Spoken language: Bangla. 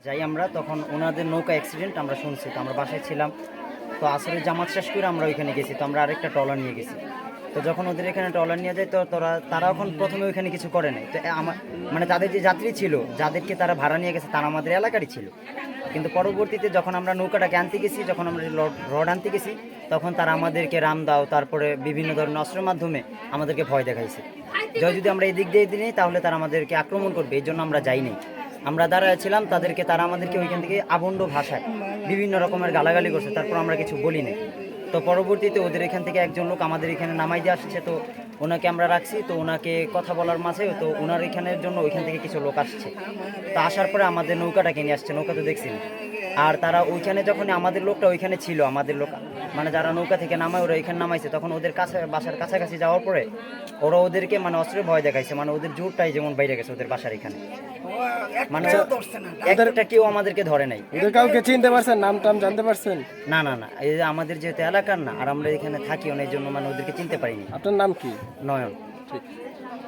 যাই আমরা, তখন ওনাদের নৌকা অ্যাক্সিডেন্ট আমরা শুনছি, তো আমরা বাসায় ছিলাম। তো আসরের জামাত শেষ করে আমরা ওইখানে গেছি, তো আমরা আরেকটা ট্রলার নিয়ে গেছি। তো যখন ওদের এখানে ট্রলার নিয়ে যায়, তো তারা এখন প্রথমে ওইখানে কিছু করে নাই। তো আমার মানে তাদের যে যাত্রী ছিল, যাদেরকে তারা ভাড়া নিয়ে গেছে, তারা আমাদের এলাকারই ছিল। কিন্তু পরবর্তীতে যখন আমরা নৌকাটাকে আনতে গেছি, যখন আমরা রড আনতে গেছি, তখন তারা আমাদেরকে রাম দাও, তারপরে বিভিন্ন ধরনের অস্ত্রের মাধ্যমে আমাদেরকে ভয় দেখাইছে। যদি আমরা এদিক দিয়ে নিই তাহলে তারা আমাদেরকে আক্রমণ করবে, এই জন্য আমরা যাইনি। আমরা দাঁড়াচ্ছিলাম, তারা আমাদেরকে ওইখান থেকে আবন্ড ভাষায় বিভিন্ন রকমের গালাগালি করছে, তারপর আমরা কিছু বলি নাই। তো পরবর্তীতে ওদের এখান থেকে একজন লোক আমাদের এখানে নামাই দিয়ে আসছে, তো ওনাকে আমরা রাখছি। তো ওনাকে কথা বলার মাঝে তো ওনার এখানের জন্য ওইখান থেকে কিছু লোক আসছে। তো আসার পরে আমাদের নৌকাটাকে নিয়ে আসছে, নৌকা তো দেখছি। আর তারা ওইখানে যখন আমাদের লোকটা ওইখানে ছিল, আমাদের লোক মানে যারা নৌকা থেকে নামায় ওরা ওইখানে নামাইছে, তখন ওদের কাছে বাসার কাছাকাছি যাওয়ার পরে ওরা ওদেরকে মানে অস্ত্রের ভয় দেখাইছে, মানে ওদের জোরটাই যেমন বাইরে গেছে ওদের বাসার এখানে, মানে একটা কেউ আমাদেরকে ধরে নাই। ওদের কাউকে চিনতে পারছেন, নাম টাম জানতে পারছেন? না না না, এই যে আমাদের যেহেতু এলাকার না, আর আমরা এখানে থাকি, এই জন্য মানে ওদেরকে চিনতে পারিনি। আপনার নাম কি? নয়ন। ঠিক।